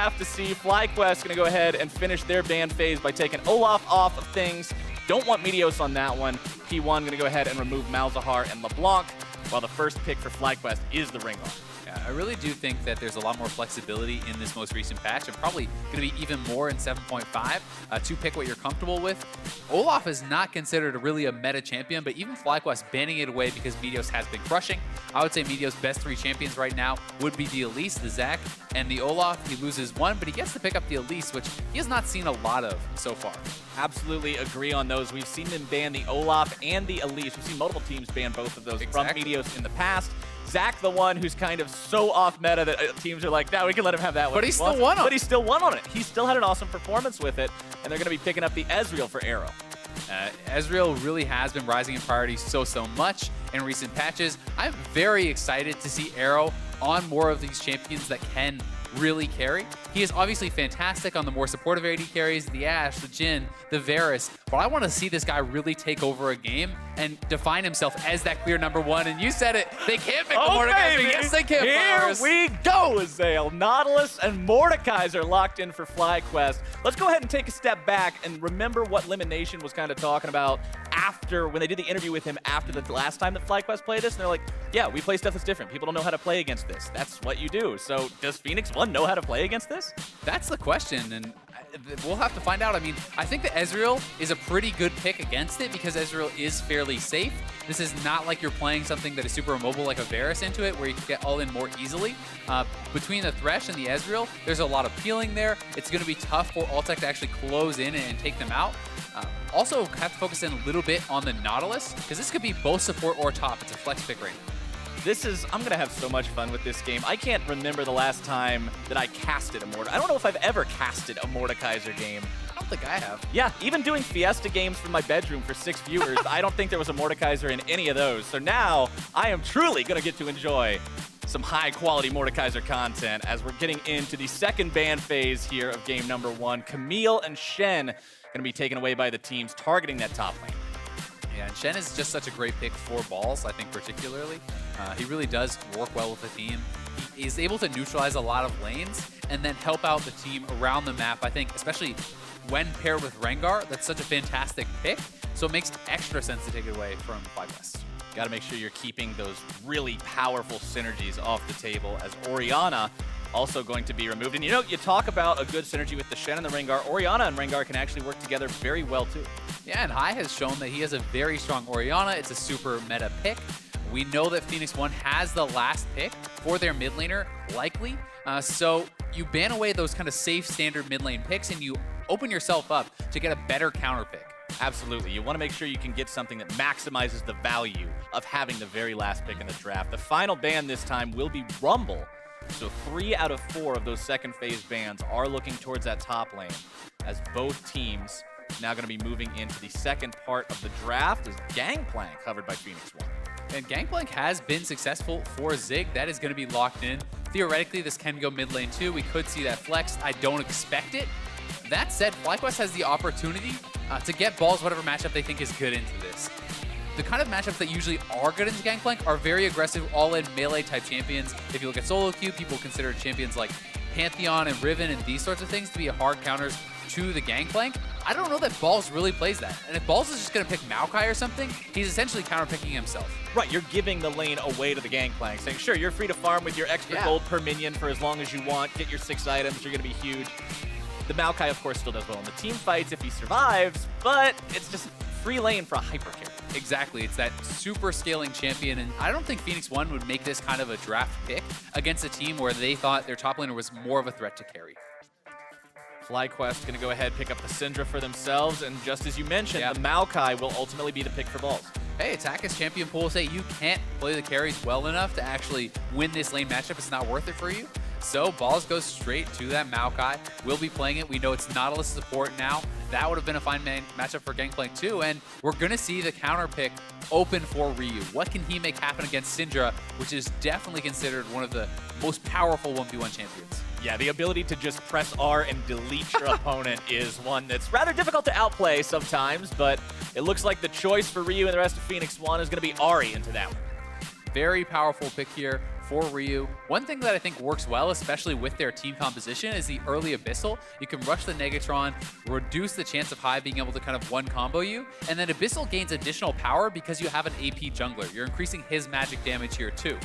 have to see. FlyQuest gonna go ahead and finish their ban phase by taking Olaf off of things. Don't want Meteos on that one. P1 gonna go ahead and remove Malzahar and LeBlanc, while the first pick for FlyQuest is the Rengar. I really do think that there's a lot more flexibility in this most recent patch, and probably going to be even more in 7.5 to pick what you're comfortable with. Olaf is not considered really a meta champion, but even FlyQuest banning it away because Meteos has been crushing. I would say Meteos' best 3 champions right now would be the Elise, the Zac, and the Olaf. He loses 1, but he gets to pick up the Elise, which he has not seen a lot of so far. Absolutely agree on those. We've seen them ban the Olaf and the Elise. We've seen multiple teams ban both of those from Meteos in the past. Zac, the one who's kind of so off meta that teams are like, nah, we can let him have that one. But he still won on it. But he still won on it. He still had an awesome performance with it, and they're going to be picking up the Ezreal for Arrow. Ezreal really has been rising in priority so much in recent patches. I'm very excited to see Arrow on more of these champions that can really carry. He is obviously fantastic on the more supportive AD carries, the Ashe, the Jhin, the Varus, but I want to see this guy really take over a game and define himself as that clear #1. And you said it, they can't pick the Mordekaiser. Yes, they can. Here we go, Azael. Nautilus and Mordekaiser locked in for FlyQuest. Let's go ahead and take a step back and remember what Lemonnation was kind of talking about after, when they did the interview with him after the last time that FlyQuest played this. And they're like, yeah, we play stuff that's different. People don't know how to play against this. That's what you do. So does Phoenix1 know how to play against this? That's the question, and we'll have to find out. I mean, I think that Ezreal is a pretty good pick against it because Ezreal is fairly safe. This is not like you're playing something that is super immobile like a Varus into it where you can get all in more easily. Between the Thresh and the Ezreal, there's a lot of peeling there. It's going to be tough for Altec to actually close in and take them out. Also, have to focus in a little bit on the Nautilus because this could be both support or top. It's a flex pick right now. I'm going to have so much fun with this game. I can't remember the last time that I casted a Mordekaiser. I don't know if I've ever casted a Mordekaiser game. I don't think I have. Yeah, even doing Fiesta games from my bedroom for 6 viewers, I don't think there was a Mordekaiser in any of those. So now I am truly going to get to enjoy some high-quality Mordekaiser content as we're getting into the second ban phase here of game #1. Camille and Shen going to be taken away by the teams targeting that top lane. Yeah, and Shen is just such a great pick for balls, I think, particularly. He really does work well with the team. He is able to neutralize a lot of lanes and then help out the team around the map. I think, especially when paired with Rengar, that's such a fantastic pick. So it makes extra sense to take it away from FlyQuest. Got to make sure you're keeping those really powerful synergies off the table, as Orianna also going to be removed. And you know, you talk about a good synergy with the Shen and the Rengar. Orianna and Rengar can actually work together very well too. Yeah, and Hai has shown that he has a very strong Orianna. It's a super meta pick. We know that Phoenix1 has the last pick for their mid laner, likely. So you ban away those kind of safe standard mid lane picks and you open yourself up to get a better counter pick. Absolutely. You want to make sure you can get something that maximizes the value of having the very last pick in the draft. The final ban this time will be Rumble. So 3 out of 4 of those second phase bans are looking towards that top lane, as both teams now going to be moving into the second part of the draft as Gangplank covered by Phoenix1. And Gangplank has been successful for Zig. That is going to be locked in. Theoretically, this can go mid lane too. We could see that flexed. I don't expect it. That said, FlyQuest has the opportunity to get balls whatever matchup they think is good into this. The kind of matchups that usually are good into Gangplank are very aggressive, all-in melee-type champions. If you look at solo queue, people consider champions like Pantheon and Riven and these sorts of things to be hard counters to the Gangplank. I don't know that Balls really plays that. And if Balls is just going to pick Maokai or something, he's essentially counterpicking himself. Right, you're giving the lane away to the Gangplank, saying, sure, you're free to farm with your extra gold per minion for as long as you want, get your 6 items, you're going to be huge. The Maokai, of course, still does well in the team fights if he survives, but it's just free lane for a hyper carry. Exactly, it's that super scaling champion, and I don't think Phoenix1 would make this kind of a draft pick against a team where they thought their top laner was more of a threat to carry. FlyQuest going to go ahead pick up the Syndra for themselves, and just as you mentioned, the Maokai will ultimately be the pick for Balls. Hey, attack as champion pool say you can't play the carries well enough to actually win this lane matchup. It's not worth it for you. So Balls goes straight to that Maokai. We'll be playing it. We know it's Nautilus support now. That would have been a fine matchup for Gangplank too. And we're going to see the counter pick open for Ryu. What can he make happen against Syndra, which is definitely considered one of the most powerful 1v1 champions. Yeah, the ability to just press R and delete your opponent is one that's rather difficult to outplay sometimes, but it looks like the choice for Ryu and the rest of Phoenix1 is going to be Ahri into that one. Very powerful pick here for Ryu. One thing that I think works well, especially with their team composition, is the early Abyssal. You can rush the Negatron, reduce the chance of High being able to kind of one-combo you, and then Abyssal gains additional power because you have an AP jungler. You're increasing his magic damage here too.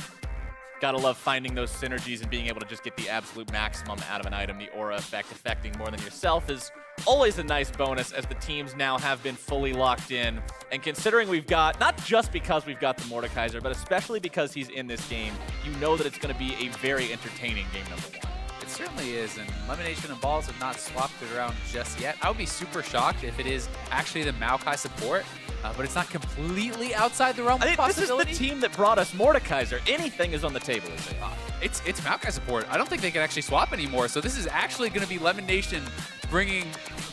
Gotta love finding those synergies and being able to just get the absolute maximum out of an item. The aura effect affecting more than yourself is always a nice bonus, as the teams now have been fully locked in. And considering we've got, not just because we've got the Mordekaiser, but especially because he's in this game, you know that it's going to be a very entertaining game number 1. It certainly is, and Lemonnation and Balls have not swapped it around just yet. I would be super shocked if it is actually the Maokai support, but it's not completely outside the realm of possibility. This is the team that brought us Mordekaiser. Anything is on the table, is it? It's Maokai support. I don't think they can actually swap anymore, so this is actually going to be Lemonnation bringing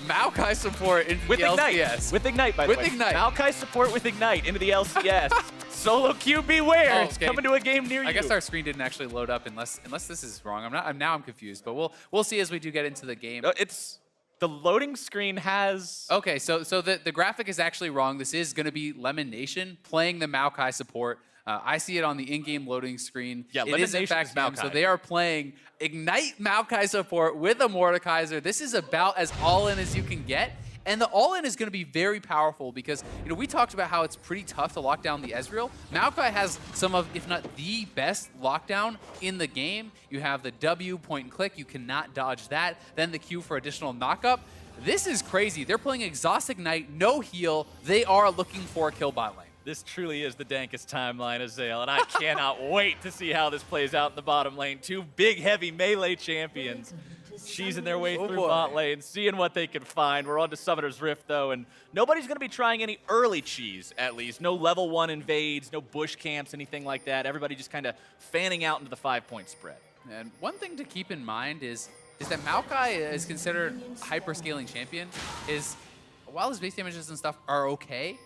Maokai support into with the Ignite. LCS. With Ignite, by the way. With Ignite. Maokai support with Ignite into the LCS. Solo queue, beware. It's coming to a game near you. I guess our screen didn't actually load up unless this is wrong. I'm confused, but we'll see as we do get into the game. It's the loading screen has. Okay, so the graphic is actually wrong. This is going to be Lemonnation playing the Maokai support. I see it on the in-game loading screen. Yeah, it is in fact Maokai. So they are playing Ignite Maokai support with a Mordekaiser. This is about as all-in as you can get. And the all-in is going to be very powerful because, you know, we talked about how it's pretty tough to lock down the Ezreal. Maokai has some of, if not the best lockdown in the game. You have the W, point and click. You cannot dodge that. Then the Q for additional knockup. This is crazy. They're playing Exhaust Ignite, no heal. They are looking for a kill bot lane. This truly is the dankest timeline, Azael, and I cannot wait to see how this plays out in the bottom lane. Two big, heavy melee champions cheesing their way through bot lane, seeing what they can find. We're on to Summoner's Rift, though, and nobody's going to be trying any early cheese, at least. No level 1 invades, no bush camps, anything like that. Everybody just kind of fanning out into the 5-point spread. And one thing to keep in mind is that Maokai is considered hyper-scaling champion. While his base damages and stuff are okay,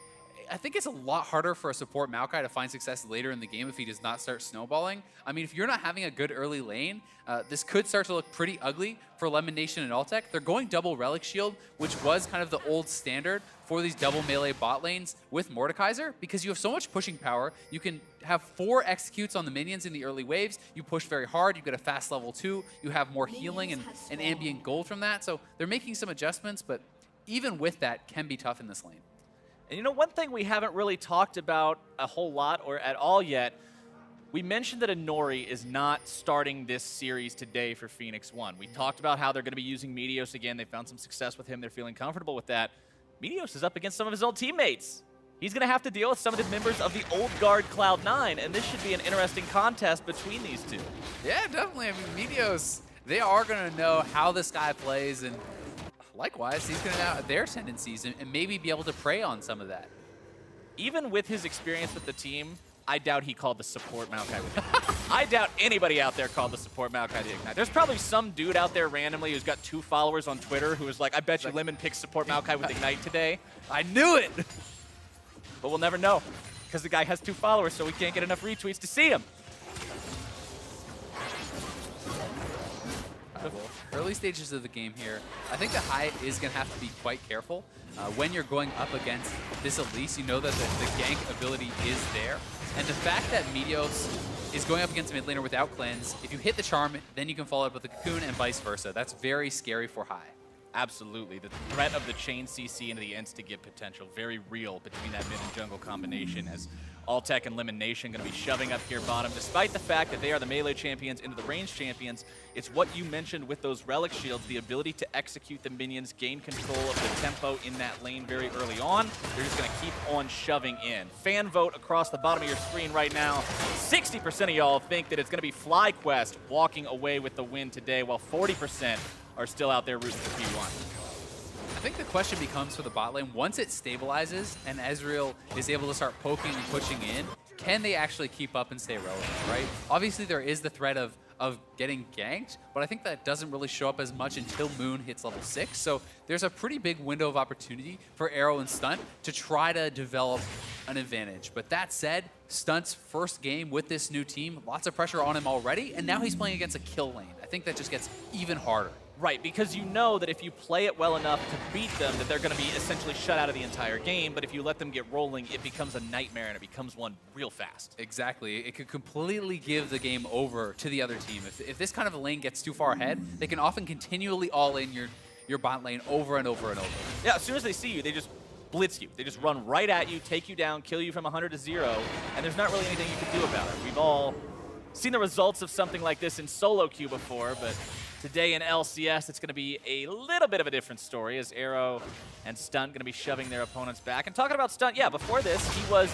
I think it's a lot harder for a support Maokai to find success later in the game if he does not start snowballing. I mean, if you're not having a good early lane, this could start to look pretty ugly for Lemonnation and Altec. They're going double Relic Shield, which was kind of the old standard for these double melee bot lanes with Mordekaiser, because you have so much pushing power. You can have 4 executes on the minions in the early waves. You push very hard. You get a fast level 2. You have more healing and ambient gold from that. So they're making some adjustments, but even with that, can be tough in this lane. And you know, one thing we haven't really talked about a whole lot or at all yet, we mentioned that Inori is not starting this series today for Phoenix1. We talked about how they're going to be using Meteos again. They found some success with him. They're feeling comfortable with that. Meteos is up against some of his old teammates. He's going to have to deal with some of the members of the old guard Cloud9, and this should be an interesting contest between these two. Yeah, definitely. I mean, Meteos, they are going to know how this guy plays, and likewise, he's going to know their tendencies and maybe be able to prey on some of that. Even with his experience with the team, I doubt he called the support Maokai with Ignite. I doubt anybody out there called the support Maokai the Ignite. There's probably some dude out there randomly who's got 2 followers on Twitter who is like, I bet you Lemon picks support Maokai with Ignite today. I knew it! But we'll never know, because the guy has 2 followers, so we can't get enough retweets to see him. Early stages of the game here, I think the High is going to have to be quite careful. When you're going up against this Elise, you know that the gank ability is there. And the fact that Meteos is going up against a mid laner without cleanse, if you hit the charm, then you can follow up with the cocoon and vice versa. That's very scary for High. Absolutely. The threat of the chain CC into the insta-give potential, very real between that mid and jungle combination, as Altec and Lemonnation going to be shoving up here bottom. Despite the fact that they are the melee champions into the range champions, it's what you mentioned with those relic shields, the ability to execute the minions, gain control of the tempo in that lane very early on. They're just going to keep on shoving in. Fan vote across the bottom of your screen right now. 60% of y'all think that it's going to be FlyQuest walking away with the win today, while 40% are still out there rooting for P1. I think the question becomes for the bot lane, once it stabilizes and Ezreal is able to start poking and pushing in, can they actually keep up and stay relevant, right? Obviously, there is the threat of getting ganked, but I think that doesn't really show up as much until Moon hits level 6. So there's a pretty big window of opportunity for Arrow and Stunt to try to develop an advantage. But that said, Stunt's first game with this new team, lots of pressure on him already, and now he's playing against a kill lane. I think that just gets even harder. Right, because you know that if you play it well enough to beat them, that they're going to be essentially shut out of the entire game, but if you let them get rolling, it becomes a nightmare and it becomes one real fast. Exactly. It could completely give the game over to the other team. If this kind of a lane gets too far ahead, they can often continually all in your bot lane over and over and over. Yeah, as soon as they see you, they just blitz you. They just run right at you, take you down, kill you from 100 to 0, and there's not really anything you can do about it. We've all seen the results of something like this in solo queue before, but today in LCS, it's going to be a little bit of a different story as Arrow and Stunt going to be shoving their opponents back. And talking about Stunt, yeah, before this, he was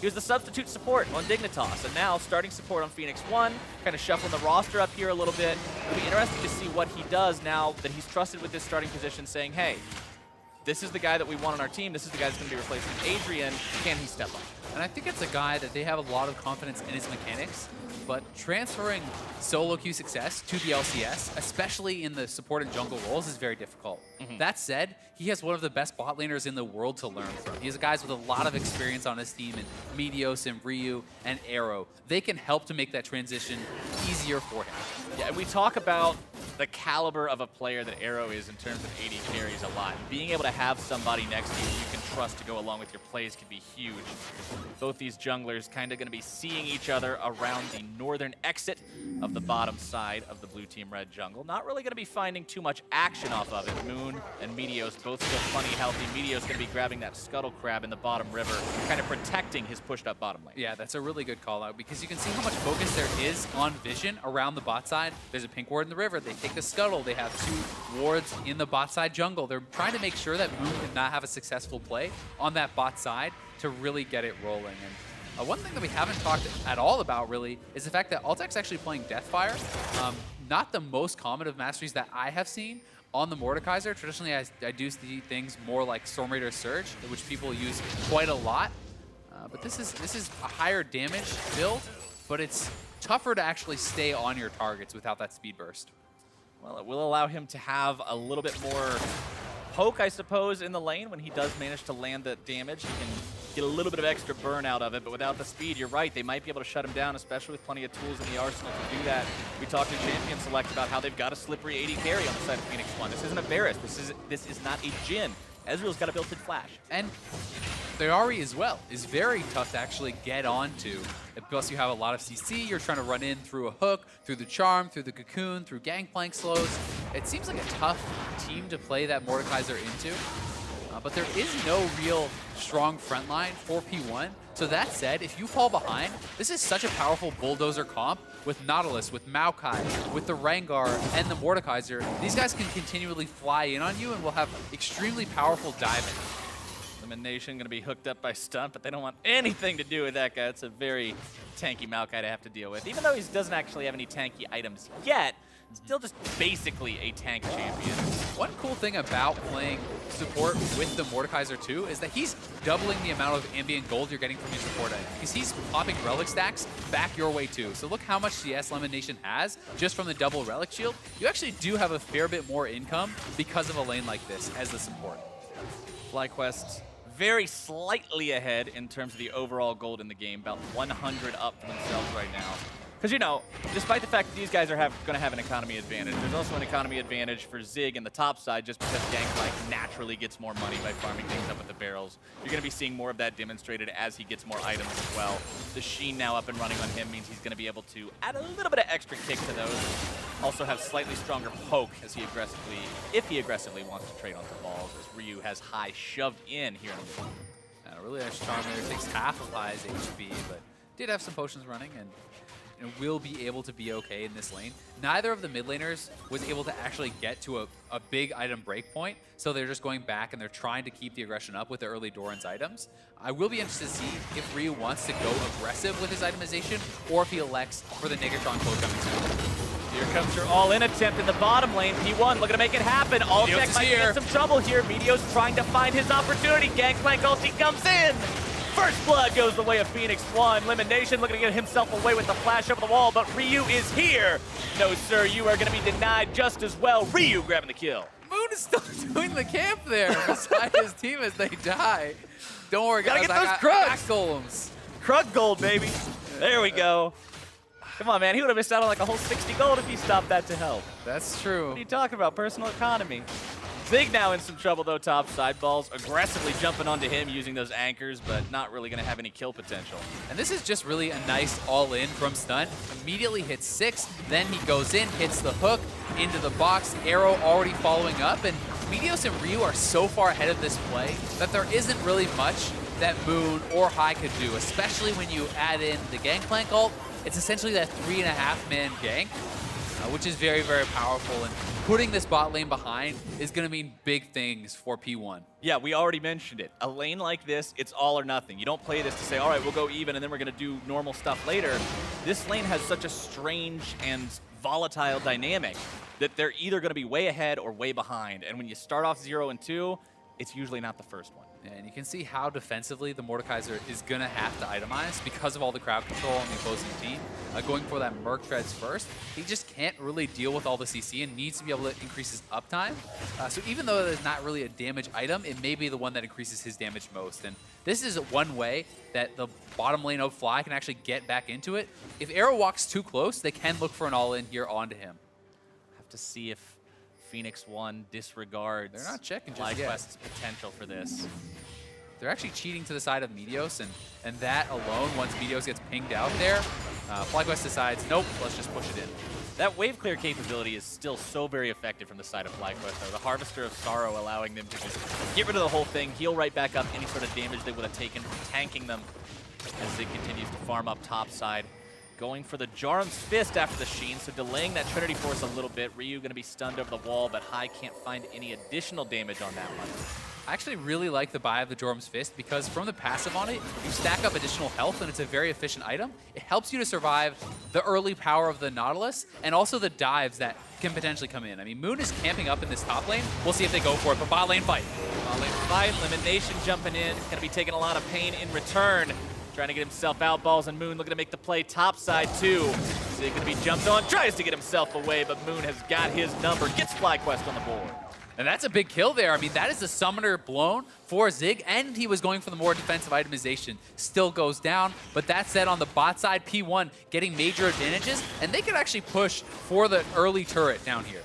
the substitute support on Dignitas, and now starting support on Phoenix1, kind of shuffling the roster up here a little bit. It'll be interesting to see what he does now that he's trusted with this starting position, saying, hey, this is the guy that we want on our team. This is the guy that's going to be replacing Adrian. Can he step up? And I think it's a guy that they have a lot of confidence in his mechanics, but transferring solo queue success to the LCS, especially in the support and jungle roles, is very difficult. That said, he has one of the best bot laners in the world to learn from. He has guys with a lot of experience on his team in Meteos and Ryu and Arrow. They can help to make that transition easier for him. Yeah, and we talk about the caliber of a player that Arrow is in terms of AD carries a lot. Being able to have somebody next to you you can trust to go along with your plays can be huge. Both these junglers kind of going to be seeing each other around the northern exit of the bottom side of the blue team red jungle. Not really going to be finding too much action off of it. Moon and Meteos both still plenty healthy. Meteos going to be grabbing that scuttle crab in the bottom river, kind of protecting his pushed up bottom lane. Yeah, that's a really good call out because you can see how much focus there is on vision around the bot side. There's a pink ward in the river. They take the scuttle. They have 2 wards in the bot side jungle. They're trying to make sure that Moon can not have a successful play on that bot side to really get it rolling. And one thing that we haven't talked at all about really is the fact that Altec's actually playing Deathfire. Not the most common of masteries that I have seen on the Mordekaiser. Traditionally, I do see things more like Storm Raider Surge, which people use quite a lot. But this is a higher damage build, but it's tougher to actually stay on your targets without that speed burst. Well, it will allow him to have a little bit more poke, I suppose, in the lane. When he does manage to land that damage, he can get a little bit of extra burn out of it, but without the speed, you're right, they might be able to shut him down, especially with plenty of tools in the arsenal to do that. We talked in Champion Select about how they've got a slippery AD carry on the side of Phoenix1. This isn't a Varus, this is not a Jhin. Ezreal's got a built-in flash. And the Ahri as well is very tough to actually get onto. Plus you have a lot of CC, you're trying to run in through a hook, through the charm, through the cocoon, through Gangplank slows. It seems like a tough team to play that Mordekaiser into. But there is no real strong front line for P1. So that said, if you fall behind, this is such a powerful bulldozer comp with Nautilus, with Maokai, with the Rengar, and the Mordekaiser. These guys can continually fly in on you and will have extremely powerful diving. Lemonnation going to be hooked up by Stunt, but they don't want anything to do with that guy. It's a very tanky Maokai to have to deal with. Even though he doesn't actually have any tanky items yet, still just basically a tank champion. One cool thing about playing support with the Mordekaiser too is that he's doubling the amount of ambient gold you're getting from your support item because he's popping relic stacks back your way too. So look how much CS Lemonnation has just from the double relic shield. You actually do have a fair bit more income because of a lane like this as the support. FlyQuest very slightly ahead in terms of the overall gold in the game, about 100 up for themselves right now. Because, you know, despite the fact that these guys are going to have an economy advantage, there's also an economy advantage for Zig in the top side just because Gangplank naturally gets more money by farming things up with the barrels. You're going to be seeing more of that demonstrated as he gets more items as well. The Sheen now up and running on him means he's going to be able to add a little bit of extra kick to those. Also have slightly stronger poke as he aggressively, if he aggressively wants to trade onto balls, as Ryu has High shoved in here in the middle. And a really nice charm there. Takes half of High's HP, but did have some potions running and will be able to be okay in this lane. Neither of the mid laners was able to actually get to a big item break point, so they're just going back and they're trying to keep the aggression up with the early Doran's items. I will be interested to see if Ryu wants to go aggressive with his itemization or if he elects for the Negatron close coming soon. Here comes your all-in attempt in the bottom lane. P1 looking to make it happen. Altec might get some trouble here. Meteos trying to find his opportunity. Gangplank ulti comes in. First blood goes the way of Phoenix1. Lemonnation looking to get himself away with the flash over the wall, but Ryu is here. No, sir, you are going to be denied just as well. Ryu grabbing the kill. Moon is still doing the camp there beside his team as they die. Don't worry, guys. Gotta get those Krugs. Golems. Krug gold, baby. There we go. Come on, man. He would have missed out on like a whole 60 gold if he stopped that to help. That's true. What are you talking about? Personal economy. Zig now in some trouble, though, top side. Balls aggressively jumping onto him using those anchors, but not really going to have any kill potential. And this is just really a nice all-in from Stunt. Immediately hits 6, then he goes in, hits the hook, into the box, Arrow already following up, and Meteos and Ryu are so far ahead of this play that there isn't really much that Moon or Hai could do, especially when you add in the Gangplank ult. It's essentially that 3.5-man gank, which is very, very powerful. And putting this bot lane behind is going to mean big things for P1. Yeah, we already mentioned it. A lane like this, it's all or nothing. You don't play this to say, all right, we'll go even, and then we're going to do normal stuff later. This lane has such a strange and volatile dynamic that they're either going to be way ahead or way behind. And when you start off 0 and 2, it's usually not the first one. And you can see how defensively the Mordekaiser is going to have to itemize because of all the crowd control on the opposing team. Going for that Merc Treads first, he just can't really deal with all the CC and needs to be able to increase his uptime. So even though there's not really a damage item, it may be the one that increases his damage most. And this is one way that the bottom lane of Fly can actually get back into it. If Arrow walks too close, they can look for an all-in here onto him. Have to see if Phoenix1 disregards They're not checking just yet. FlyQuest's potential for this. They're actually cheating to the side of Meteos, and that alone, once Meteos gets pinged out there, FlyQuest decides, nope, let's just push it in. That wave clear capability is still so very effective from the side of FlyQuest, though. The Harvester of Sorrow allowing them to just get rid of the whole thing, heal right back up any sort of damage they would have taken from tanking them as Zig continues to farm up top side. Going for the Jarum's Fist after the Sheen, so delaying that Trinity Force a little bit. Ryu going to be stunned over the wall, but Hai can't find any additional damage on that one. I actually really like the buy of the Jorum's Fist because from the passive on it, you stack up additional health and it's a very efficient item. It helps you to survive the early power of the Nautilus and also the dives that can potentially come in. I mean, Moon is camping up in this top lane. We'll see if they go for it, but bot lane fight. Bot lane fight, Lemonnation jumping in. Going to be taking a lot of pain in return. Trying to get himself out. Balls and Moon looking to make the play top side too. Zig going to be jumped on, tries to get himself away, but Moon has got his number. Gets FlyQuest on the board. And that's a big kill there. I mean, that is the summoner blown for Zig, and he was going for the more defensive itemization. Still goes down, but that said, on the bot side, P1 getting major advantages, and they could actually push for the early turret down here.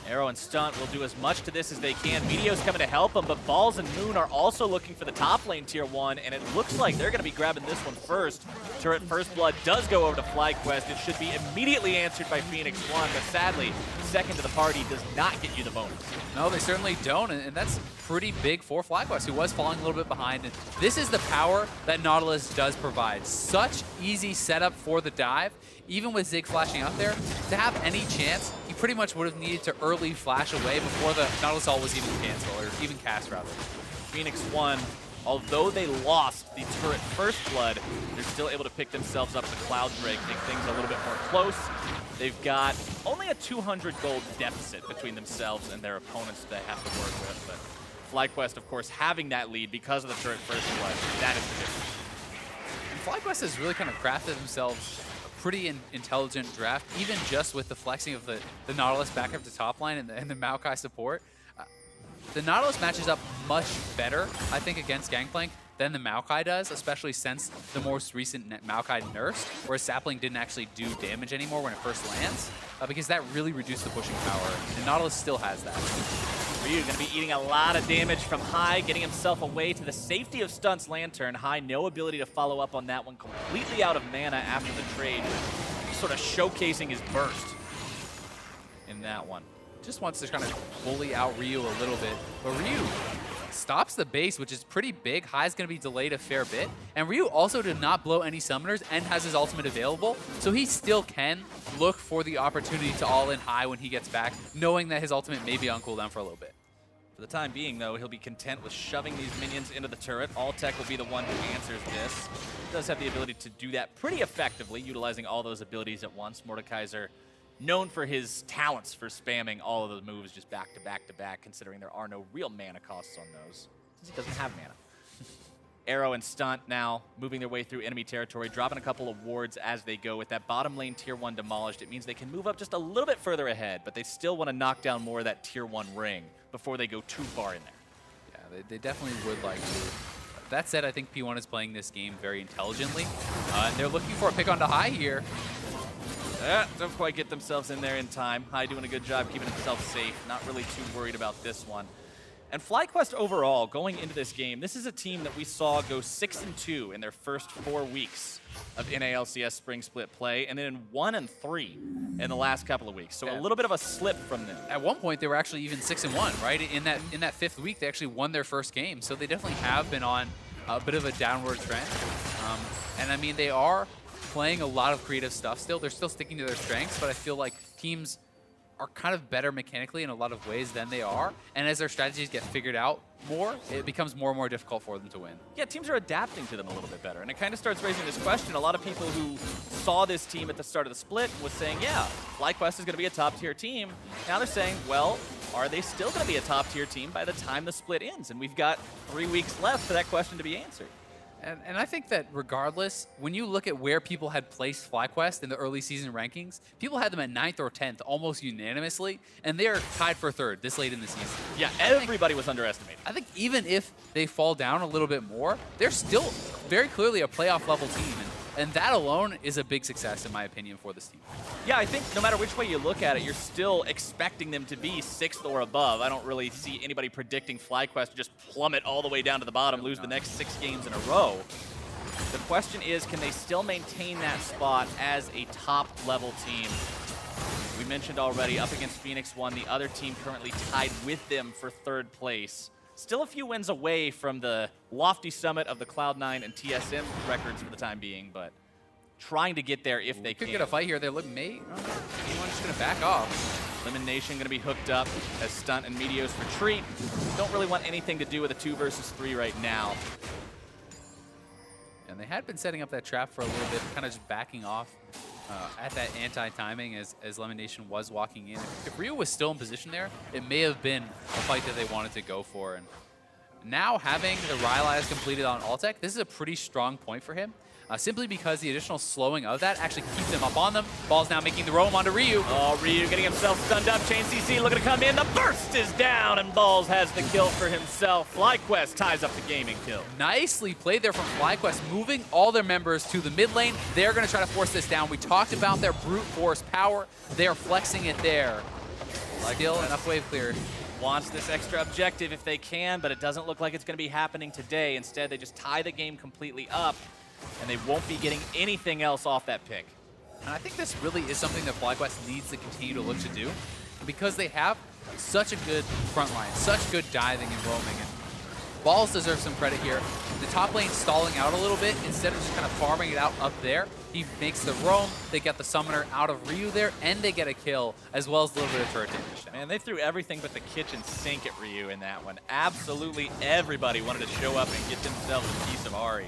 Arrow and Stunt will do as much to this as they can. Meteos coming to help them, but Balls and Moon are also looking for the top lane tier 1, and it looks like they're going to be grabbing this one first. Turret First Blood does go over to FlyQuest. It should be immediately answered by Phoenix1, but sadly, second to the party does not get you the bonus. No, they certainly don't, and that's pretty big for FlyQuest, who was falling a little bit behind. And this is the power that Nautilus does provide. Such easy setup for the dive. Even with Zig flashing out there, to have any chance, he pretty much would have needed to early flash away before the Nautilus ult was even canceled, or even cast rather. Phoenix1, although they lost the Turret First Blood, they're still able to pick themselves up the Cloud Drake, make things a little bit more close. They've got only a 200 gold deficit between themselves and their opponents that they have to work with, but FlyQuest, of course, having that lead because of the Turret First Blood, that is the difference. And FlyQuest has really kind of crafted themselves pretty intelligent draft, even just with the flexing of the Nautilus back up to top line and the Maokai support. The Nautilus matches up much better, I think, against Gangplank than the Maokai does, especially since the most recent Maokai nerfs, where Sapling didn't actually do damage anymore when it first lands, because that really reduced the pushing power, and Nautilus still has that. Ryu going to be eating a lot of damage from Hai, getting himself away to the safety of Stunt's Lantern. Hai, no ability to follow up on that one, completely out of mana after the trade, sort of showcasing his burst in that one. Just wants to kind of bully out Ryu a little bit, but Ryu stops the base, which is pretty big. Hai's going to be delayed a fair bit, and Ryu also did not blow any summoners and has his ultimate available, so he still can look for the opportunity to all-in Hai when he gets back, knowing that his ultimate may be on cooldown for a little bit. For the time being, though, he'll be content with shoving these minions into the turret. Altec will be the one who answers this. Does have the ability to do that pretty effectively, utilizing all those abilities at once. Mordekaiser, known for his talents for spamming all of those moves just back to back to back, considering there are no real mana costs on those, since he doesn't have mana. Arrow and Stunt now moving their way through enemy territory, dropping a couple of wards as they go. With that bottom lane tier 1 demolished, it means they can move up just a little bit further ahead, but they still want to knock down more of that tier 1 ring before they go too far in there. Yeah, they definitely would like to. That said, I think P1 is playing this game very intelligently. And they're looking for a pick onto Hai here. Don't quite get themselves in there in time. Hai doing a good job keeping himself safe. Not really too worried about this one. And FlyQuest overall, going into this game, this is a team that we saw go 6-2 in their first 4 weeks of NALCS Spring Split play, and then 1-3 in the last couple of weeks. So a little bit of a slip from them. At one point, they were actually even 6-1, right? In that 5th week, they actually won their first game. So they definitely have been on a bit of a downward trend. And I mean, they are playing a lot of creative stuff still. They're still sticking to their strengths, but I feel like teams are kind of better mechanically in a lot of ways than they are. And as their strategies get figured out more, it becomes more and more difficult for them to win. Yeah, teams are adapting to them a little bit better. And it kind of starts raising this question. A lot of people who saw this team at the start of the split was saying, yeah, FlyQuest is going to be a top-tier team. Now they're saying, well, are they still going to be a top-tier team by the time the split ends? And we've got 3 weeks left for that question to be answered. And I think that regardless, when you look at where people had placed FlyQuest in the early season rankings, people had them at 9th or 10th almost unanimously, and they are tied for 3rd this late in the season. Yeah, everybody was underestimated. I think even if they fall down a little bit more, they're still very clearly a playoff level team. And that alone is a big success, in my opinion, for this team. Yeah, I think no matter which way you look at it, you're still expecting them to be 6th or above. I don't really see anybody predicting FlyQuest to just plummet all the way down to the bottom, lose the next 6 games in a row. The question is, can they still maintain that spot as a top-level team? We mentioned already, up against Phoenix1, the other team currently tied with them for 3rd place. Still a few wins away from the lofty summit of the Cloud9 and TSM records for the time being, but trying to get there if they can. Could get a fight here. They're looking, P1 just going to back off. Lemonnation going to be hooked up as Stunt and Meteos retreat. Don't really want anything to do with a 2 versus 3 right now. And they had been setting up that trap for a little bit, kind of just backing off at that anti-timing as Lemonnation was walking in. If Ryu was still in position there, it may have been a fight that they wanted to go for. And now having the Rylai's completed on Altec, this is a pretty strong point for him. Simply because the additional slowing of that actually keeps them up on them. Ball's now making the roam onto Ryu. Oh, Ryu getting himself stunned up. Chain CC looking to come in. The burst is down, and Balls has the kill for himself. FlyQuest ties up the gaming kill. Nicely played there from FlyQuest, moving all their members to the mid lane. They're going to try to force this down. We talked about their brute force power. They're flexing it there. Still enough wave clear. Wants this extra objective if they can, but it doesn't look like it's going to be happening today. Instead, they just tie the game completely up, and they won't be getting anything else off that pick. And I think this really is something that FlyQuest needs to continue to look to do, because they have such a good front line, such good diving and roaming. And Balls deserves some credit here. The top lane stalling out a little bit, instead of just kind of farming it out up there, he makes the roam, they get the summoner out of Ryu there, and they get a kill, as well as a little bit of turret damage. Man, they threw everything but the kitchen sink at Ryu in that one. Absolutely everybody wanted to show up and get themselves a piece of Ahri.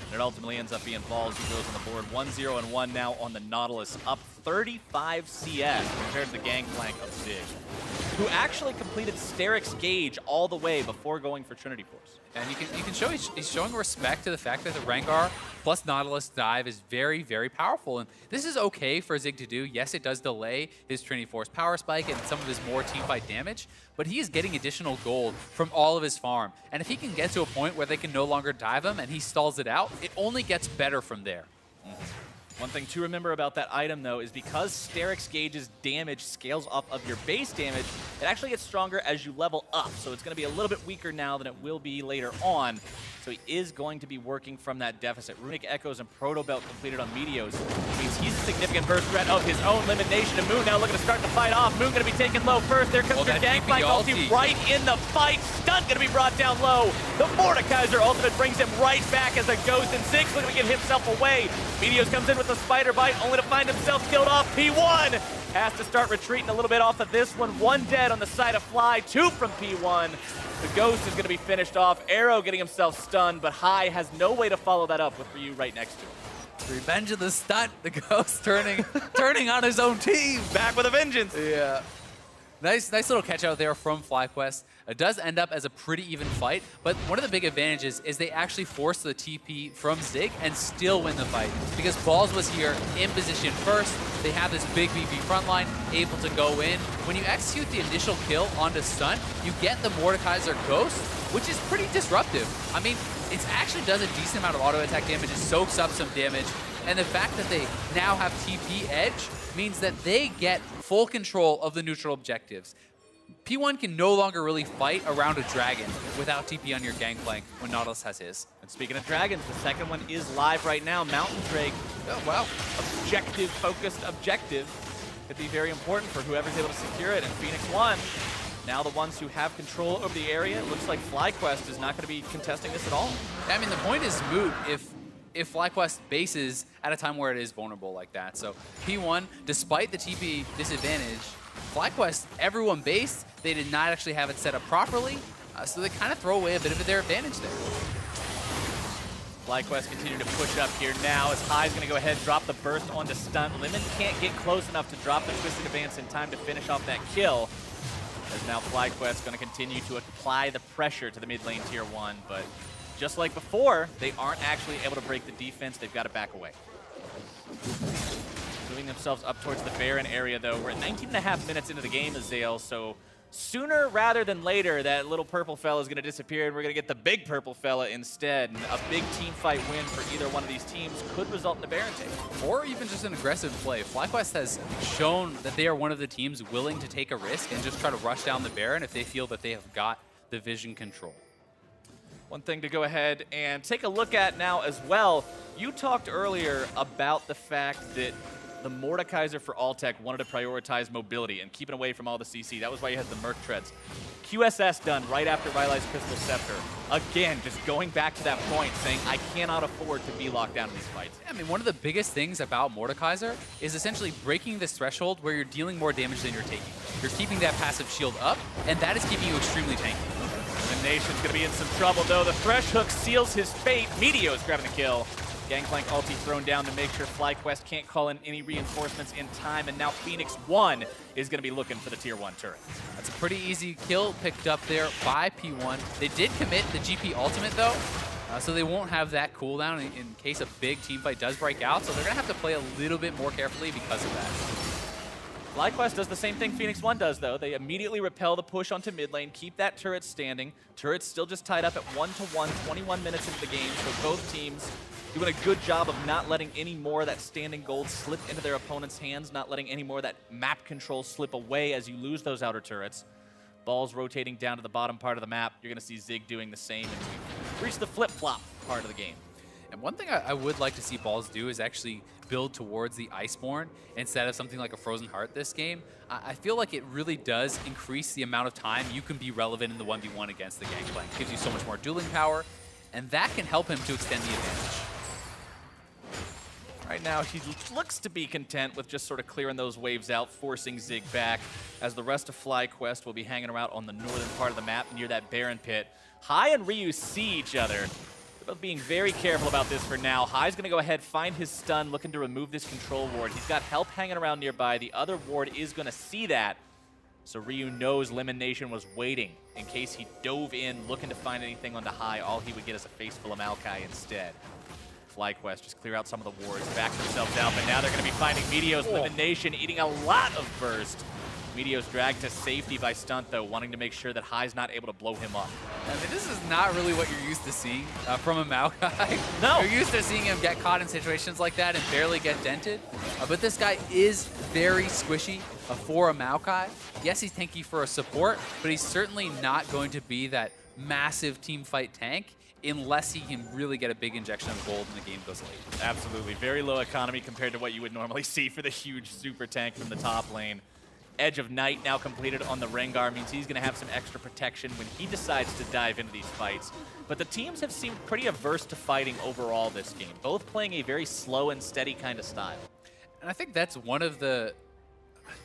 And it ultimately ends up being Balls who goes on the board. 1-0-1 now on the Nautilus, up 35 CS compared to the Gangplank of Zig, who actually completed Steric's Gauge all the way before going for Trinity Force. And you can show he's showing respect to the fact that the Rengar plus Nautilus dive is very, very powerful. And this is okay for Zig to do. Yes, it does delay his Trinity Force power spike and some of his more teamfight damage, but he is getting additional gold from all of his farm. And if he can get to a point where they can no longer dive him and he stalls it out, it only gets better from there. One thing to remember about that item, though, is because Steric's Gauge's damage scales off of your base damage, it actually gets stronger as you level up. So it's going to be a little bit weaker now than it will be later on. So he is going to be working from that deficit. Runic Echoes and Proto Belt completed on Meteos. Means he's a significant burst threat of his own. Lemonnation and Moon now looking to start the fight off. Moon going to be taken low first. There comes your Gangplank ulti right in the fight. Stunt going to be brought down low. The Mordekaiser ultimate brings him right back as a ghost, and Zig's looking to get himself away. Meteos comes in with a spider bite, only to find himself killed off. P1 has to start retreating a little bit off of this one. 1 dead on the side of Fly, 2 from P1. The Ghost is going to be finished off. Arrow getting himself stunned, but Hai has no way to follow that up with Ryu right next to him. Revenge of the Stunt. The Ghost turning on his own team. Back with a vengeance. Yeah. Nice little catch out there from FlyQuest. It does end up as a pretty even fight, but one of the big advantages is they actually force the TP from Zig and still win the fight, because Balls was here in position first. They have this big BP frontline, able to go in. When you execute the initial kill onto Stunt, you get the Mordekaiser Ghost, which is pretty disruptive. I mean, it actually does a decent amount of auto attack damage, it soaks up some damage, and the fact that they now have TP edge means that they get full control of the neutral objectives. P1 can no longer really fight around a dragon without TP on your Gangplank when Nautilus has his. And speaking of dragons, the second one is live right now. Mountain Drake, oh wow, objective-focused objective. Could be very important for whoever's able to secure it. And Phoenix1, now the ones who have control over the area. It looks like FlyQuest is not going to be contesting this at all. I mean, the point is moot if FlyQuest bases at a time where it is vulnerable like that. So P1, despite the TP disadvantage, FlyQuest, everyone based, they did not actually have it set up properly, so they kind of throw away a bit of their advantage there. FlyQuest continue to push up here now as High's going to go ahead and drop the burst onto Stunt. Lemon can't get close enough to drop the Twisted Advance in time to finish off that kill. As now FlyQuest going to continue to apply the pressure to the mid lane tier 1, but just like before, they aren't actually able to break the defense. They've got to back away. Moving themselves up towards the Baron area, though. We're at 19.5 minutes into the game, Azael, so sooner rather than later, that little purple fella is going to disappear, and we're going to get the big purple fella instead. And a big team fight win for either one of these teams could result in a Baron take. Or even just an aggressive play. FlyQuest has shown that they are one of the teams willing to take a risk and just try to rush down the Baron if they feel that they have got the vision control. One thing to go ahead and take a look at now as well. You talked earlier about the fact that the Mordekaiser for Altec wanted to prioritize mobility and keeping away from all the CC. That was why you had the Merc Treads. QSS done right after Rylai's Crystal Scepter. Again, just going back to that point, saying I cannot afford to be locked down in these fights. I mean, one of the biggest things about Mordekaiser is essentially breaking this threshold where you're dealing more damage than you're taking. You're keeping that passive shield up, and that is keeping you extremely tanky. Lemmonnation's going to be in some trouble, though. The Thresh hook seals his fate. Meteo's grabbing the kill. Gangplank ulti thrown down to make sure FlyQuest can't call in any reinforcements in time, and now Phoenix1 is going to be looking for the tier 1 turret. That's a pretty easy kill picked up there by P1. They did commit the GP ultimate, though, so they won't have that cooldown in case a big team fight does break out, so they're going to have to play a little bit more carefully because of that. FlyQuest does the same thing Phoenix1 does, though. They immediately repel the push onto mid lane, keep that turret standing. Turret's still just tied up at 1-1, 21 minutes into the game, so both teams doing a good job of not letting any more of that standing gold slip into their opponent's hands, not letting any more of that map control slip away as you lose those outer turrets. Balls rotating down to the bottom part of the map. You're going to see Zig doing the same, and we've reached the flip-flop part of the game. And one thing I would like to see Balls do is actually build towards the Iceborne instead of something like a Frozen Heart this game. I feel like it really does increase the amount of time you can be relevant in the 1v1 against the Gangplank. It gives you so much more dueling power, and that can help him to extend the advantage. Right now, he looks to be content with just sort of clearing those waves out, forcing Zig back, as the rest of FlyQuest will be hanging around on the northern part of the map near that Baron pit. Hai and Ryu see each other. They're both being very careful about this for now. Hai's going to go ahead, find his stun, looking to remove this control ward. He's got help hanging around nearby. The other ward is going to see that. So Ryu knows Lemonnation was waiting in case he dove in, looking to find anything onto Hai. All he would get is a face full of Maokai instead. FlyQuest just clear out some of the wards, back themselves out, but now they're going to be finding Meteos. Lemonnation eating a lot of burst. Meteos dragged to safety by Stunt, though, wanting to make sure that Hai's not able to blow him up. I mean, this is not really what you're used to seeing from a Maokai. No. You're used to seeing him get caught in situations like that and barely get dented. But this guy is very squishy for a Maokai. Yes, he's tanky for a support, but he's certainly not going to be that massive team fight tank unless he can really get a big injection of gold and the game goes late. Absolutely. Very low economy compared to what you would normally see for the huge super tank from the top lane. Edge of Night now completed on the Rengar means he's going to have some extra protection when he decides to dive into these fights. But the teams have seemed pretty averse to fighting overall this game, both playing a very slow and steady kind of style. And I think that's one of the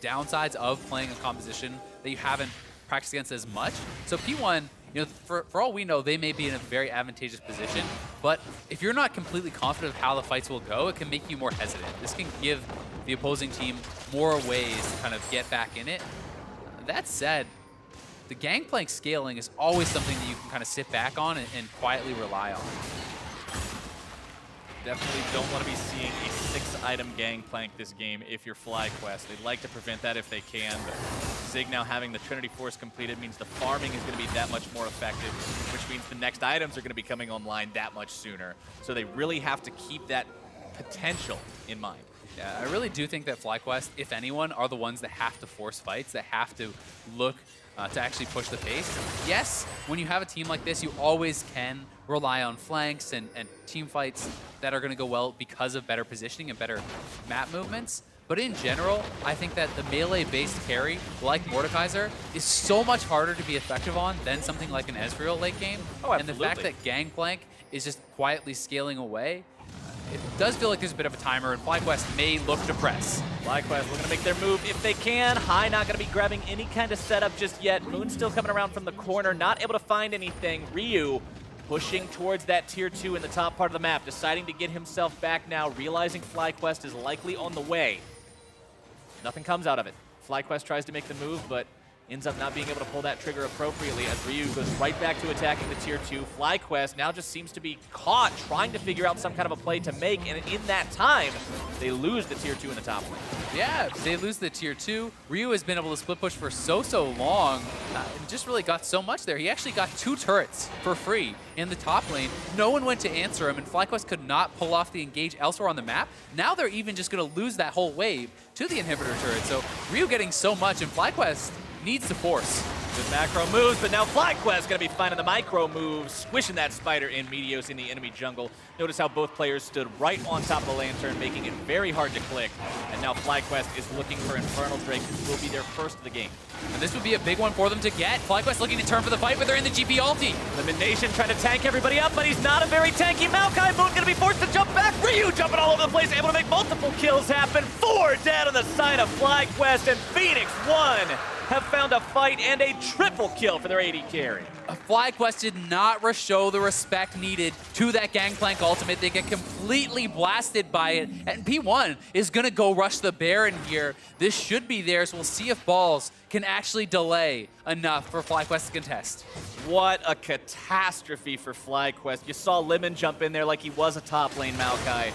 downsides of playing a composition that you haven't practiced against as much. So P1, you know, for all we know, they may be in a very advantageous position, but if you're not completely confident of how the fights will go, it can make you more hesitant. This can give the opposing team more ways to kind of get back in it. That said, the Gangplank scaling is always something that you can kind of sit back on and quietly rely on. Definitely don't want to be seeing a 6-item Gangplank this game if you're FlyQuest. They'd like to prevent that if they can, but Zig now having the Trinity Force completed means the farming is going to be that much more effective, which means the next items are going to be coming online that much sooner. So they really have to keep that potential in mind. Yeah, I really do think that FlyQuest, if anyone, are the ones that have to force fights, that have to look to actually push the pace. Yes, when you have a team like this, you always can rely on flanks and team fights that are going to go well because of better positioning and better map movements. But in general, I think that the melee-based carry, like Mordekaiser, is so much harder to be effective on than something like an Ezreal late game. Oh, and the fact that Gangplank is just quietly scaling away, it does feel like there's a bit of a timer, and FlyQuest may look to press. FlyQuest looking to make their move if they can. High not going to be grabbing any kind of setup just yet. Moon still coming around from the corner, not able to find anything. Ryu pushing towards that tier 2 in the top part of the map, deciding to get himself back now, realizing FlyQuest is likely on the way. Nothing comes out of it. FlyQuest tries to make the move, but ends up not being able to pull that trigger appropriately as Ryu goes right back to attacking the tier 2. FlyQuest now just seems to be caught trying to figure out some kind of a play to make, and in that time, they lose the tier 2 in the top lane. Yeah, they lose the tier 2. Ryu has been able to split push for so long, and just really got so much there. He actually got 2 turrets for free in the top lane. No one went to answer him, and FlyQuest could not pull off the engage elsewhere on the map. Now they're even just going to lose that whole wave to the inhibitor turret. So Ryu getting so much, and FlyQuest needs to force. Good macro moves, but now FlyQuest going to be finding the micro moves, squishing that spider in Meteos in the enemy jungle. Notice how both players stood right on top of the lantern, making it very hard to click. And now FlyQuest is looking for Infernal Drake, who will be their first of the game. And this would be a big one for them to get. FlyQuest looking to turn for the fight, but they're in the GP ulti. Lemonnation trying to tank everybody up, but he's not a very tanky Maokai. Moon going to be forced to jump back. Ryu jumping all over the place, able to make multiple kills happen. 4 dead on the side of FlyQuest, and Phoenix1 have found a fight and a triple kill for their AD carry. FlyQuest did not show the respect needed to that Gangplank ultimate. They get completely blasted by it, and P1 is going to go rush the Baron here. This should be theirs. We'll see if Balls can actually delay enough for FlyQuest to contest. What a catastrophe for FlyQuest. You saw Lemon jump in there like he was a top lane Maokai.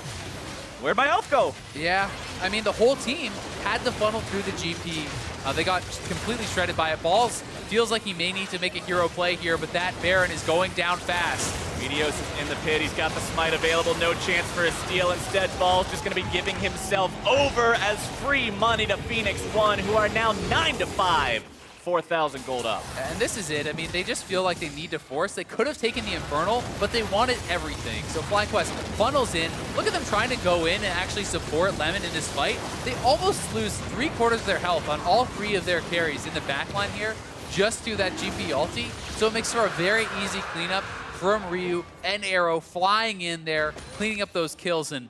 Where'd my health go? Yeah, I mean, the whole team had to funnel through the GP. They got completely shredded by it. Balls feels like he may need to make a hero play here, but that Baron is going down fast. Meteos is in the pit. He's got the smite available. No chance for a steal. Instead, Balls just going to be giving himself over as free money to Phoenix1, who are now 9-5. 4,000 gold up. And this is it. I mean, they just feel like they need to force. They could have taken the Infernal, but they wanted everything. So FlyQuest funnels in. Look at them trying to go in and actually support Lemon in this fight. They almost lose 3/4 of their health on all 3 of their carries in the backline here, just to that GP ulti. So it makes for a very easy cleanup from Ryu and Arrow flying in there, cleaning up those kills. And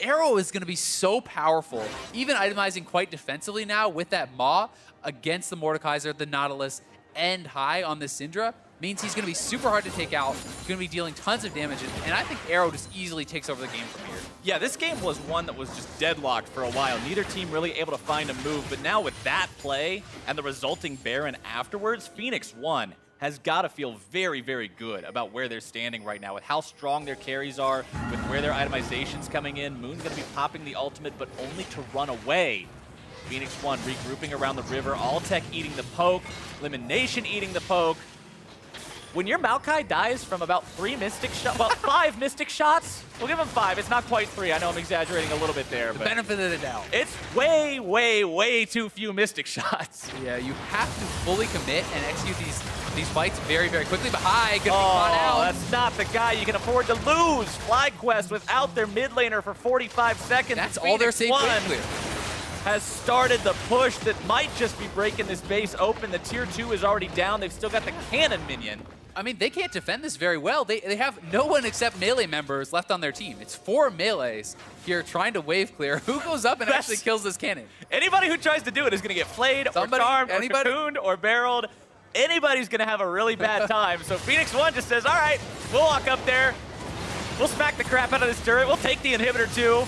Arrow is going to be so powerful, even itemizing quite defensively now with that Maw against the Mordekaiser, the Nautilus, and high on the Syndra, means he's going to be super hard to take out. He's going to be dealing tons of damage, and I think Arrow just easily takes over the game from here. Yeah, this game was one that was just deadlocked for a while. Neither team really able to find a move, but now with that play and the resulting Baron afterwards, Phoenix1 has got to feel very, very good about where they're standing right now, with how strong their carries are, with where their itemization's coming in. Moon's going to be popping the ultimate, but only to run away. Phoenix1 regrouping around the river. Altec eating the poke. Lemonnation eating the poke. When your Maokai dies from about 3 Mystic shots, well, 5 Mystic shots, we'll give him 5. It's not quite 3. I know I'm exagerating a little bit there, but Benefit of the doubt. it's way, way, way too few Mystic shots. Yeah, you have to fully commit and execute these fights very, very quickly. But High gonna be caught out. That's not the guy you can afford to lose. FlyQuest without their mid laner for 45 seconds. That's all their safe wave clear. Has started the push that might just be breaking this base open. The tier 2 is already down. They've still got the cannon minion. I mean, they can't defend this very well. They have no one except melee members left on their team. It's 4 melees here trying to wave clear. Who goes up and actually kills this cannon? Anybody who tries to do it is going to get flayed, or charmed, or cocooned, or barreled. Anybody's going to have a really bad time. So Phoenix1 just says, all right, we'll walk up there. We'll smack the crap out of this turret. We'll take the inhibitor too.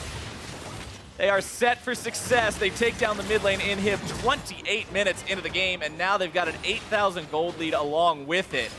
They are set for success. They take down the mid lane inhib 28 minutes into the game, and now they've got an 8,000 gold lead along with it.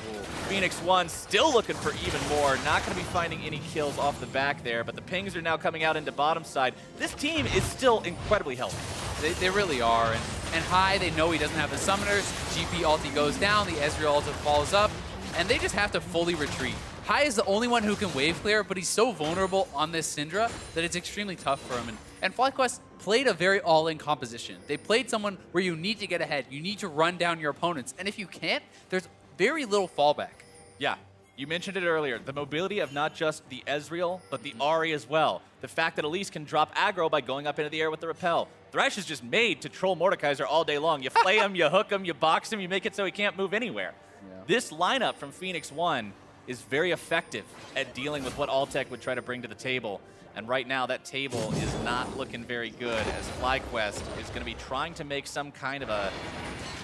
Phoenix1 still looking for even more. Not going to be finding any kills off the back there, but the pings are now coming out into bottom side. This team is still incredibly healthy. They really are. And High, they know he doesn't have the summoners. GP ulti goes down, the Ezreal ulti follows up, and they just have to fully retreat. High is the only one who can wave clear, but he's so vulnerable on this Syndra that it's extremely tough for him. And And FlyQuest played a very all-in composition. They played someone where you need to get ahead, you need to run down your opponents, and if you can't, there's very little fallback. Yeah, you mentioned it earlier, the mobility of not just the Ezreal, but the Ahri as well. The fact that Elise can drop aggro by going up into the air with the repel. Thresh is just made to troll Mordekaiser all day long. You flay him, you hook him, you box him, you make it so he can't move anywhere. Yeah. This lineup from Phoenix1 is very effective at dealing with what Altec would try to bring to the table. And right now, that table is not looking very good as FlyQuest is going to be trying to make some kind of a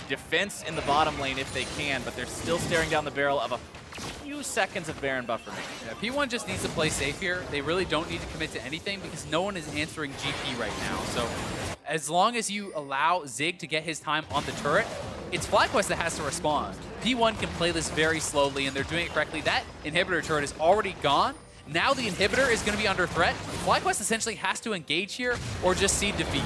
defense in the bottom lane if they can, but they're still staring down the barrel of a few seconds of Baron buff remaining. Yeah, P1 just needs to play safe here. They really don't need to commit to anything because no one is answering GP right now. So as long as you allow Zig to get his time on the turret, it's FlyQuest that has to respond. P1 can play this very slowly, and they're doing it correctly. That inhibitor turret is already gone. Now the inhibitor is going to be under threat. FlyQuest essentially has to engage here or just cede defeat.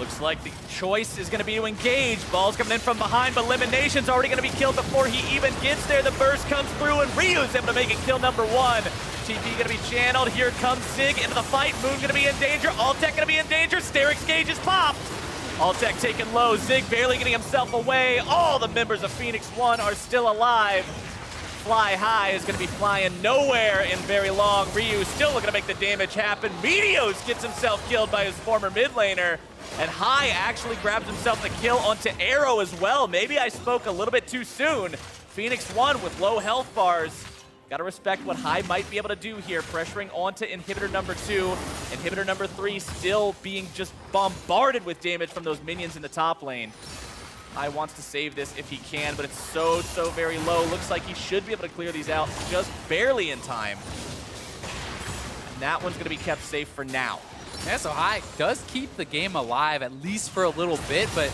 Looks like the choice is going to be to engage. Ball's coming in from behind, but Lemonnation's already going to be killed before he even gets there. The burst comes through, and Ryu's able to make it kill number 1. TP going to be channeled. Here comes Zig into the fight. Moon going to be in danger. Altec going to be in danger. Steric's gauge is popped. Altec taken low. Zig barely getting himself away. All the members of Phoenix1 are still alive. Fly High is going to be flying nowhere in very long. Ryu still looking to make the damage happen. Meteos gets himself killed by his former mid laner. And High actually grabs himself the kill onto Arrow as well. Maybe I spoke a little bit too soon. Phoenix1 with low health bars. Got to respect what High might be able to do here, pressuring onto inhibitor number 2. Inhibitor number 3 still being just bombarded with damage from those minions in the top lane. High wants to save this if he can, but it's so very low. Looks like he should be able to clear these out just barely in time. And that one's going to be kept safe for now. Yeah, so High does keep the game alive, at least for a little bit, but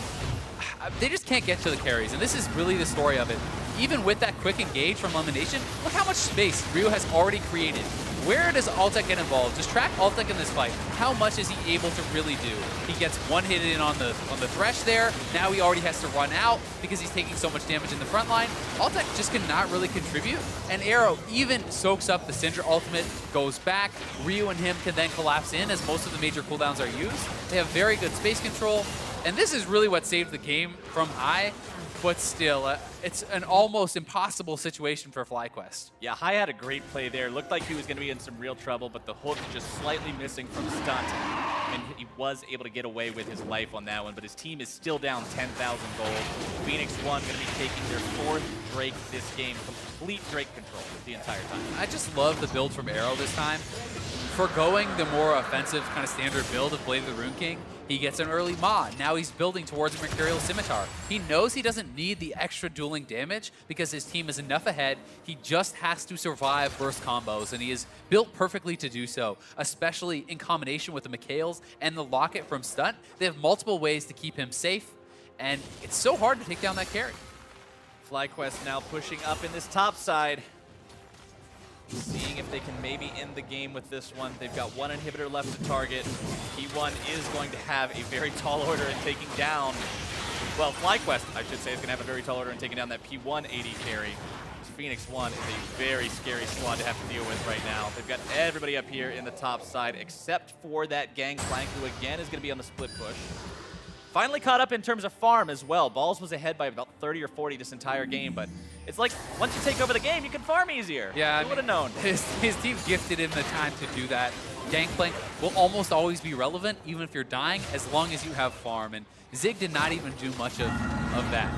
they just can't get to the carries, and this is really the story of it. Even with that quick engage from Lemonnation, look how much space Ryu has already created. Where does Altec get involved? Just track Altec in this fight. How much is he able to really do? He gets one hit in on the Thresh there. Now he already has to run out because he's taking so much damage in the front line. Altec just cannot really contribute. And Arrow even soaks up the Syndra ultimate, goes back. Ryu and him can then collapse in as most of the major cooldowns are used. They have very good space control. And this is really what saved the game from High. But still, it's an almost impossible situation for FlyQuest. Yeah, High had a great play there. Looked like he was going to be in some real trouble, but the hook just slightly missing from Stunt. And he was able to get away with his life on that one, but his team is still down 10,000 gold. Phoenix1 going to be taking their 4th Drake this game. Complete Drake control the entire time. I just love the build from Arrow this time. Forgoing the more offensive kind of standard build of Blade of the Rune King, he gets an early Ma. Now he's building towards a Mercurial Scimitar. He knows he doesn't need the extra dueling damage because his team is enough ahead. He just has to survive burst combos, and he is built perfectly to do so, especially in combination with the Mikhails and the Locket from Stunt. They have multiple ways to keep him safe, and it's so hard to take down that carry. FlyQuest now pushing up in this top side. Seeing if they can maybe end the game with this one. They've got one inhibitor left to target. P1 is going to have a very tall order in taking down, well, FlyQuest, I should say, is going to have a very tall order in taking down that P1 AD carry. Phoenix1 is a very scary squad to have to deal with right now. They've got everybody up here in the top side except for that Gangplank, who again is going to be on the split push. Finally caught up in terms of farm as well. Balls was ahead by about 30 or 40 this entire game, but it's like once you take over the game, you can farm easier. Yeah, who would have known? His team gifted him the time to do that. Gangplank will almost always be relevant, even if you're dying, as long as you have farm. And Zig did not even do much of that.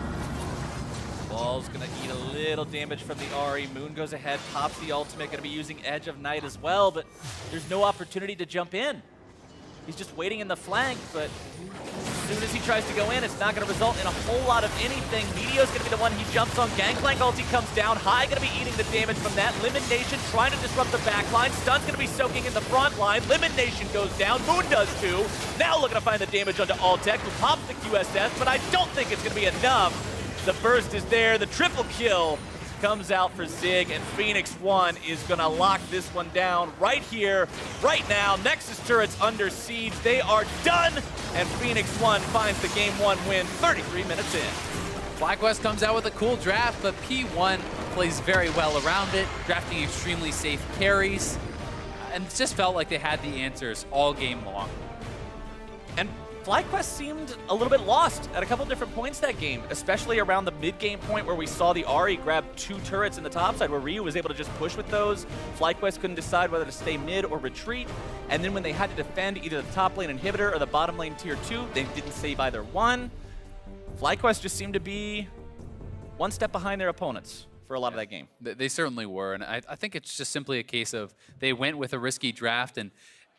Ball's gonna eat a little damage from the Ahri. Moon goes ahead, pops the ultimate, gonna be using Edge of Night as well, but there's no opportunity to jump in. He's just waiting in the flank, but as soon as he tries to go in, it's not going to result in a whole lot of anything. Meteo's going to be the one he jumps on. Gangplank ulti comes down. High going to be eating the damage from that. Lemonnation trying to disrupt the back line. Stunt's going to be soaking in the front line. Lemonnation goes down. Moon does too. Now looking to find the damage onto Altec, who pops the QSS, but I don't think it's going to be enough. The burst is there. The triple kill comes out for Zig, and Phoenix1 is going to lock this one down right here, right now. Nexus turrets under siege. They are done, and Phoenix1 finds the Game 1 win 33 minutes in. FlyQuest comes out with a cool draft, but P1 plays very well around it, drafting extremely safe carries, and it just felt like they had the answers all game long. And FlyQuest seemed a little bit lost at a couple different points that game, especially around the mid-game point where we saw the Ahri grab 2 turrets in the top side, where Ryu was able to just push with those. FlyQuest couldn't decide whether to stay mid or retreat. And then when they had to defend either the top lane inhibitor or the bottom lane tier 2, they didn't save either one. FlyQuest just seemed to be one step behind their opponents for a lot of that game. They certainly were, and I think it's just simply a case of they went with a risky draft and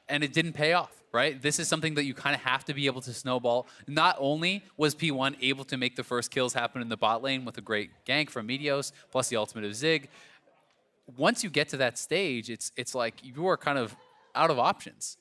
it didn't pay off, right? This is something that you kind of have to be able to snowball. Not only was P1 able to make the first kills happen in the bot lane with a great gank from Meteos, plus the ultimate of Zig, once you get to that stage, it's like you are kind of out of options.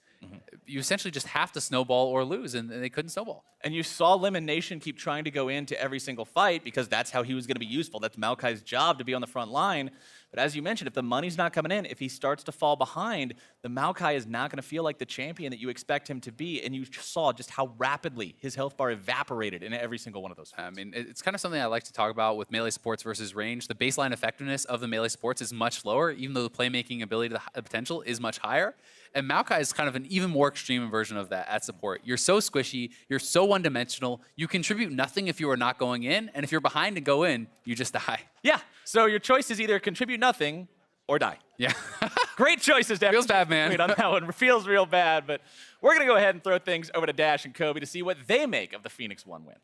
You essentially just have to snowball or lose, and they couldn't snowball. And you saw Lemonnation keep trying to go into every single fight because that's how he was going to be useful. That's Maokai's job, to be on the front line. But as you mentioned, if the money's not coming in, if he starts to fall behind, the Maokai is not going to feel like the champion that you expect him to be. And you saw just how rapidly his health bar evaporated in every single one of those fights. I mean, it's kind of something I like to talk about with melee supports versus range. The baseline effectiveness of the melee supports is much lower, even though the playmaking ability, the potential is much higher. And Maokai is kind of an even more extreme version of that at support. You're so squishy, you're so one-dimensional, you contribute nothing if you are not going in, and if you're behind and go in, you just die. Yeah, so your choice is either contribute nothing or die. Yeah. Great choices, Dash. Feels bad, man. Wait, on that one, feels real bad, but we're going to go ahead and throw things over to Dash and Kobe to see what they make of the Phoenix1 win.